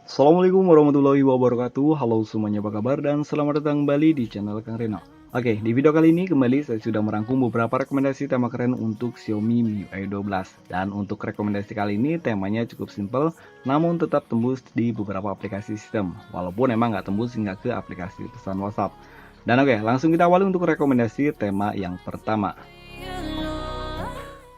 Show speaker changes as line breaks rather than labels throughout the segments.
Assalamualaikum warahmatullahi wabarakatuh. Halo semuanya, apa kabar? Dan selamat datang kembali di channel Kang Reno. Oke, di video kali ini kembali saya sudah merangkum beberapa rekomendasi tema keren untuk Xiaomi MIUI 12. Dan untuk rekomendasi kali ini temanya cukup simpel, namun tetap tembus di beberapa aplikasi sistem. Walaupun emang nggak tembus hingga ke aplikasi pesan WhatsApp. Dan oke, langsung kita awali untuk rekomendasi tema yang pertama.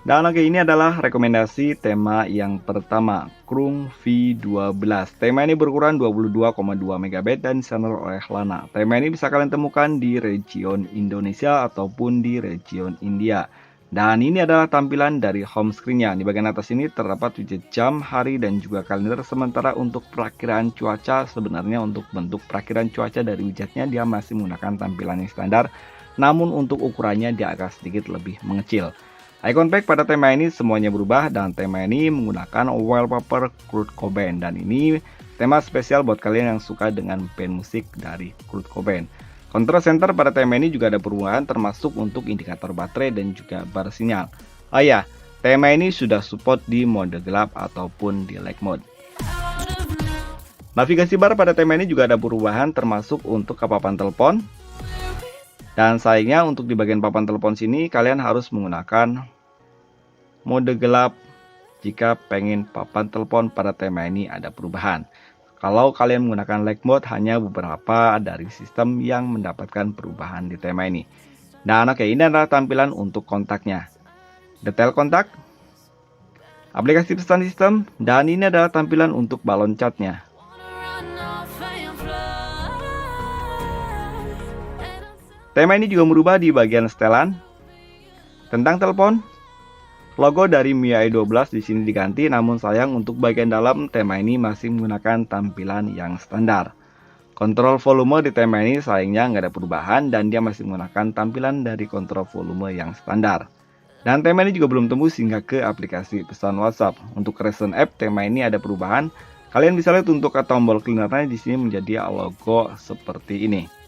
Dan oke, ini adalah rekomendasi tema yang pertama, Krung V12. Tema ini berukuran 22,2 MB dan disandarkan oleh Lana. Tema ini bisa kalian temukan di region Indonesia ataupun di region India. Dan ini adalah tampilan dari home screen-nya. Di bagian atas ini terdapat widget jam, hari, dan juga kalender. Sementara untuk perakiraan cuaca, sebenarnya untuk bentuk perakiraan cuaca dari widgetnya dia masih menggunakan tampilan yang standar. Namun untuk ukurannya dia agak sedikit lebih mengecil. Icon pack pada tema ini semuanya berubah dan tema ini menggunakan wallpaper Kurt Cobain, dan ini tema spesial buat kalian yang suka dengan band musik dari Kurt Cobain. Control center pada tema ini juga ada perubahan termasuk untuk indikator baterai dan juga bar sinyal. Oh ya, tema ini sudah support di mode gelap ataupun di light mode. Navigasi bar pada tema ini juga ada perubahan termasuk untuk papan telepon. Dan sayangnya untuk di bagian papan telepon sini kalian harus menggunakan mode gelap jika pengen papan telepon pada tema ini ada perubahan. Kalau kalian menggunakan light mode, hanya beberapa dari sistem yang mendapatkan perubahan di tema ini. Dan oke, ini adalah tampilan untuk kontaknya. Detail kontak, aplikasi pesan sistem, dan ini adalah tampilan untuk balon catnya. Tema ini juga merubah di bagian setelan. Tentang telepon, logo dari MIUI 12 di sini diganti, namun sayang untuk bagian dalam tema ini masih menggunakan tampilan yang standar. Kontrol volume di tema ini sayangnya nggak ada perubahan dan dia masih menggunakan tampilan dari kontrol volume yang standar. Dan tema ini juga belum tembus hingga ke aplikasi pesan WhatsApp. Untuk recent app tema ini ada perubahan. Kalian bisa lihat untuk tombol cleanernya di sini menjadi logo seperti ini.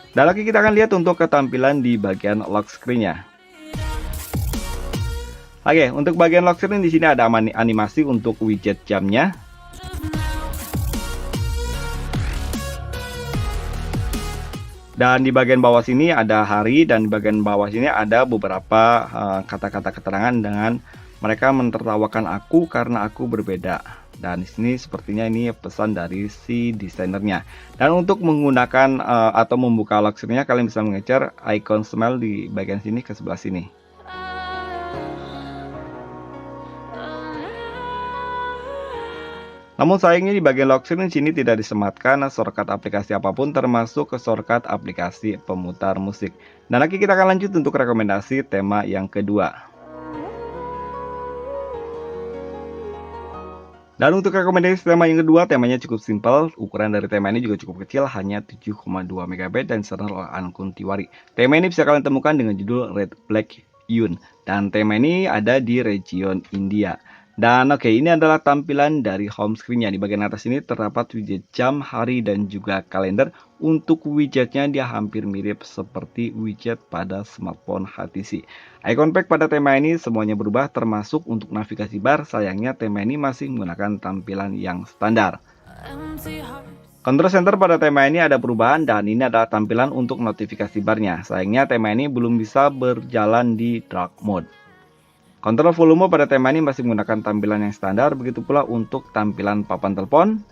Dan lagi kita akan lihat untuk ketampilan di bagian lock screen-nya. Oke, untuk bagian lock screen di sini ada animasi untuk widget jamnya. Dan di bagian bawah sini ada hari, dan di bagian bawah sini ada beberapa kata-kata keterangan dengan mereka mentertawakan aku karena aku berbeda. Dan di sini sepertinya ini pesan dari si desainernya. Dan untuk menggunakan atau membuka lock screen-nya kalian bisa mengecer icon smile di bagian sini ke sebelah sini. Namun sayangnya di bagian lock screen sini tidak disematkan shortcut aplikasi apapun termasuk ke shortcut aplikasi pemutar musik. Dan lagi kita akan lanjut untuk rekomendasi tema yang kedua. Dan untuk rekomendasi tema yang kedua, temanya cukup simpel. Ukuran dari tema ini juga cukup kecil, hanya 7,2 MB dan disandarkan oleh Ankun Tiwari. Tema ini bisa kalian temukan dengan judul Red Black Yun. Dan tema ini ada di region India. Dan oke, ini adalah tampilan dari home screen-nya. Di bagian atas ini terdapat widget jam, hari, dan juga kalender. Untuk widgetnya dia hampir mirip seperti widget pada smartphone HTC. Icon pack pada tema ini semuanya berubah termasuk untuk navigasi bar. Sayangnya tema ini masih menggunakan tampilan yang standar. Control center pada tema ini ada perubahan dan ini adalah tampilan untuk notifikasi barnya. Sayangnya tema ini belum bisa berjalan di dark mode. Kontrol volume pada tema ini masih menggunakan tampilan yang standar, begitu pula untuk tampilan papan telepon,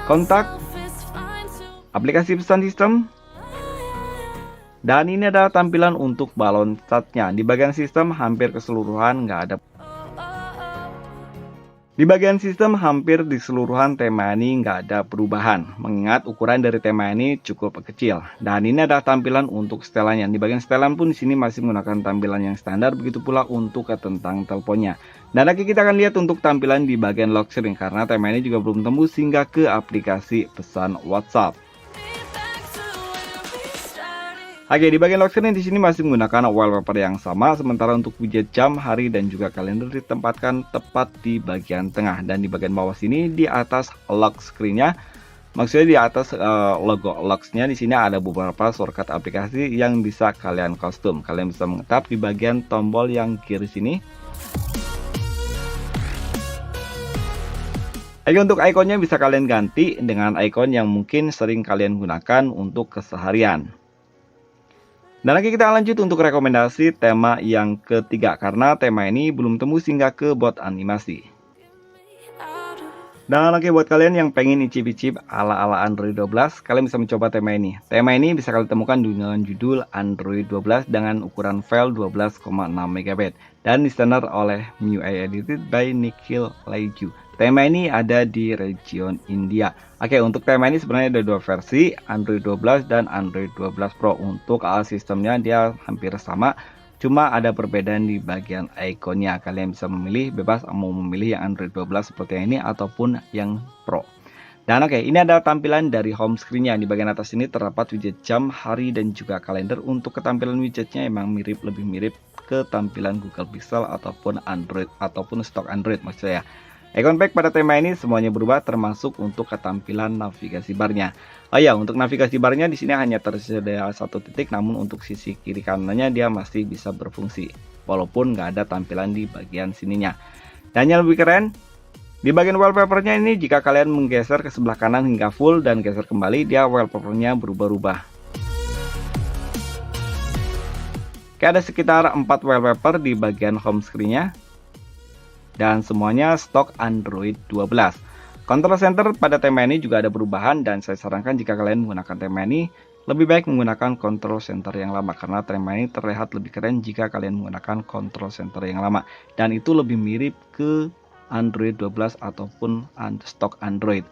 kontak, aplikasi pesan sistem, dan ini adalah tampilan untuk balon catnya. Di bagian sistem hampir keseluruhan nggak ada. Di bagian sistem hampir di seluruhan tema ini nggak ada perubahan, mengingat ukuran dari tema ini cukup kecil. Dan ini adalah tampilan untuk setelannya. Di bagian setelan pun di sini masih menggunakan tampilan yang standar, begitu pula untuk tentang teleponnya. Dan lagi kita akan lihat untuk tampilan di bagian lock screen karena tema ini juga belum tembus hingga ke aplikasi pesan WhatsApp. Oke, di bagian lock screen di sini masih menggunakan wallpaper yang sama, sementara untuk widget jam, hari, dan juga kalender ditempatkan tepat di bagian tengah. Dan di bagian bawah sini di atas lock screen-nya, maksudnya di atas logo locks-nya di sini ada beberapa shortcut aplikasi yang bisa kalian custom. Kalian bisa mengetap di bagian tombol yang kiri sini. Oke, untuk ikonnya bisa kalian ganti dengan ikon yang mungkin sering kalian gunakan untuk keseharian. Dan lagi kita lanjut untuk rekomendasi tema yang ketiga, karena tema ini belum tembus hingga ke bot animasi. Dan oke, buat kalian yang pengen icip-icip ala-ala Android 12, kalian bisa mencoba tema ini. Tema ini bisa kalian temukan dengan judul Android 12 dengan ukuran file 12,6 MB dan distanдар oleh MIUI edited by Nikhil Leju. Tema ini ada di region India. Oke, untuk tema ini sebenarnya ada dua versi, Android 12 dan Android 12 Pro. Untuk sistemnya dia hampir sama, cuma ada perbedaan di bagian ikonnya. Kalian bisa memilih, bebas mau memilih yang Android 12 seperti yang ini ataupun yang Pro. Dan oke, ini adalah tampilan dari home screen-nya. Di bagian atas ini terdapat widget jam, hari, dan juga kalender. Untuk ketampilan widgetnya emang lebih mirip ke tampilan Google Pixel ataupun Android ataupun stok Android maksud saya. Icon back pada tema ini semuanya berubah termasuk untuk ketampilan navigasi barnya. Oh ya, untuk navigasi barnya di sini hanya tersedia satu titik, namun untuk sisi kiri kanannya dia masih bisa berfungsi walaupun nggak ada tampilan di bagian sininya. Dan yang lebih keren, di bagian wallpapernya ini jika kalian menggeser ke sebelah kanan hingga full dan geser kembali, dia wallpapernya berubah-ubah. Kayak ada sekitar 4 wallpaper di bagian home screen-nya. Dan semuanya stok Android 12. Control center pada tema ini juga ada perubahan dan saya sarankan jika kalian menggunakan tema ini, lebih baik menggunakan control center yang lama karena tema ini terlihat lebih keren jika kalian menggunakan control center yang lama. Dan itu lebih mirip ke Android 12 ataupun stok Android.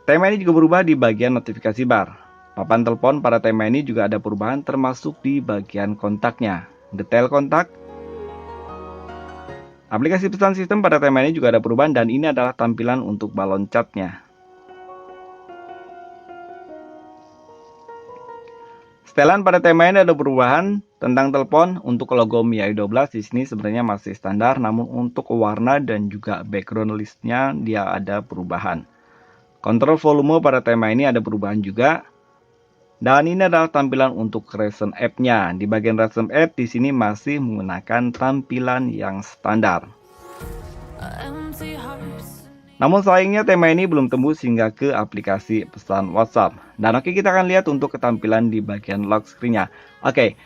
Tema ini juga berubah di bagian notifikasi bar. Papan telepon pada tema ini juga ada perubahan termasuk di bagian kontaknya. Detail kontak. Aplikasi pesan sistem pada tema ini juga ada perubahan dan ini adalah tampilan untuk balon catnya. Setelan pada tema ini ada perubahan tentang telepon. Untuk logo MIUI 12 di sini sebenarnya masih standar, namun untuk warna dan juga background listnya dia ada perubahan. Kontrol volume pada tema ini ada perubahan juga. Dan ini adalah tampilan untuk recent app-nya. Di bagian recent app di sini masih menggunakan tampilan yang standar. Namun sayangnya tema ini belum tembus hingga ke aplikasi pesan WhatsApp. Dan oke, kita akan lihat untuk ketampilan di bagian lock screen-nya. Oke,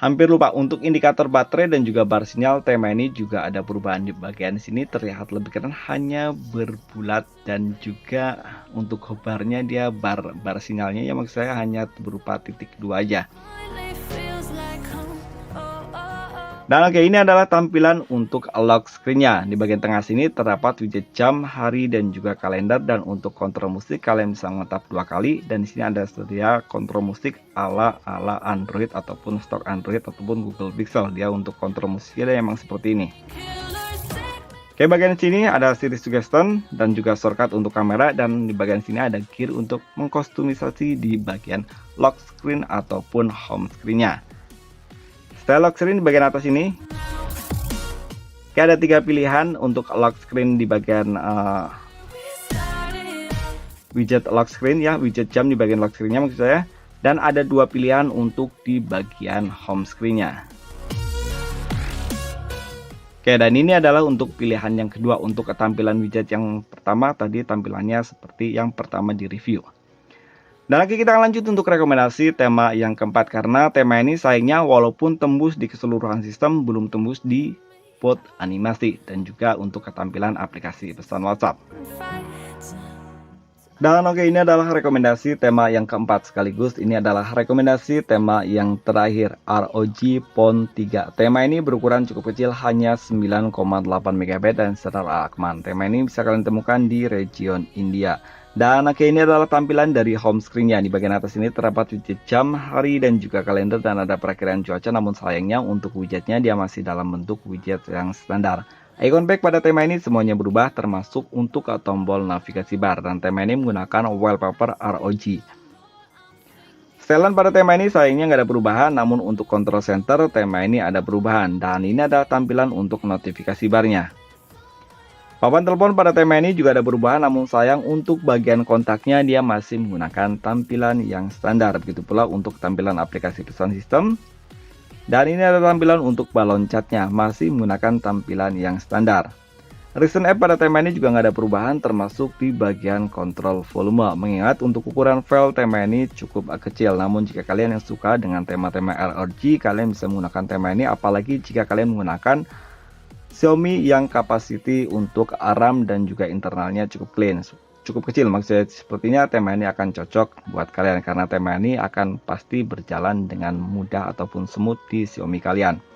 hampir lupa untuk indikator baterai dan juga bar sinyal tema ini juga ada perubahan di bagian sini, terlihat lebih keren hanya berbulat dan juga untuk barnya dia bar sinyalnya ya maksud saya hanya berupa titik 2 aja. Dan oke, ini adalah tampilan untuk lock screen-nya. Di bagian tengah sini terdapat widget jam, hari, dan juga kalender. Dan untuk kontrol musik kalian bisa mengetap 2 kali. Dan di sini ada sedia kontrol musik ala Android ataupun stok Android ataupun Google Pixel. Dia untuk kontrol musiknya emang seperti ini. Oke, bagian sini ada series suggestion dan juga shortcut untuk kamera. Dan di bagian sini ada gear untuk mengkostumisasi di bagian lock screen ataupun home screen-nya. Style lock screen di bagian atas ini. Oke, ada 3 pilihan untuk lock screen di bagian widget lock screen ya, widget jam di bagian lock screen-nya maksud saya. Dan ada 2 pilihan untuk di bagian home screen-nya. Oke, dan ini adalah untuk pilihan yang kedua. Untuk ketampilan widget yang pertama tadi tampilannya seperti yang pertama di review. Dan lagi kita lanjut untuk rekomendasi tema yang keempat, karena tema ini sayangnya walaupun tembus di keseluruhan sistem belum tembus di bot animasi dan juga untuk ketampilan aplikasi pesan WhatsApp. Dan oke, ini adalah rekomendasi tema yang keempat sekaligus ini adalah rekomendasi tema yang terakhir, ROG Phone 3. Tema ini berukuran cukup kecil hanya 9,8 MB dan standar Akman. Tema ini bisa kalian temukan di region India. Dan oke, ini adalah tampilan dari home screen-nya. Di bagian atas ini terdapat widget jam, hari, dan juga kalender dan ada perakiraan cuaca. Namun sayangnya untuk widgetnya dia masih dalam bentuk widget yang standar. Icon back pada tema ini semuanya berubah termasuk untuk tombol navigasi bar. Dan tema ini menggunakan wallpaper ROG. Setelan pada tema ini sayangnya nggak ada perubahan. Namun untuk control center tema ini ada perubahan. Dan ini adalah tampilan untuk notifikasi barnya. Papan telepon pada tema ini juga ada perubahan, namun sayang untuk bagian kontaknya dia masih menggunakan tampilan yang standar. Begitu pula untuk tampilan aplikasi pesan sistem. Dan ini ada tampilan untuk balon catnya, masih menggunakan tampilan yang standar. Recent app pada tema ini juga nggak ada perubahan termasuk di bagian kontrol volume. Mengingat untuk ukuran file tema ini cukup kecil, namun jika kalian yang suka dengan tema-tema ROG, kalian bisa menggunakan tema ini, apalagi jika kalian menggunakan Xiaomi yang capacity untuk RAM dan juga internalnya cukup clean, cukup kecil. Maksudnya sepertinya tema ini akan cocok buat kalian karena tema ini akan pasti berjalan dengan mudah ataupun smooth di Xiaomi kalian.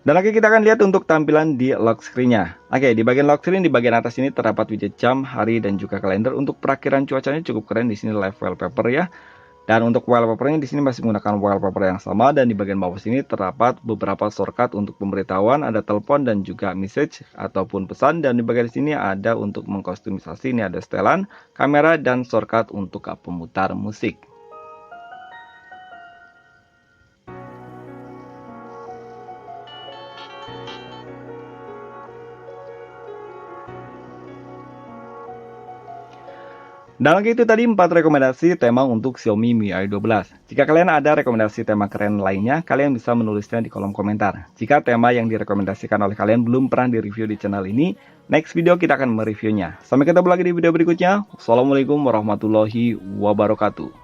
Dan lagi kita akan lihat untuk tampilan di lock screen-nya. Oke, di bagian lock screen di bagian atas ini terdapat widget jam, hari, dan juga kalender. Untuk perakhiran cuacanya cukup keren, di sini live wallpaper ya. Dan untuk wallpapernya di sini masih menggunakan wallpaper yang sama, dan di bagian bawah sini terdapat beberapa shortcut untuk pemberitahuan, ada telepon dan juga message ataupun pesan. Dan di bagian sini ada untuk mengkostumisasi, ini ada setelan, kamera, dan shortcut untuk pemutar musik. Dan lagi itu tadi 4 rekomendasi tema untuk Xiaomi MIUI 12. Jika kalian ada rekomendasi tema keren lainnya, kalian bisa menulisnya di kolom komentar. Jika tema yang direkomendasikan oleh kalian belum pernah direview di channel ini, next video kita akan mereviewnya. Sampai ketemu lagi di video berikutnya. Wassalamualaikum warahmatullahi wabarakatuh.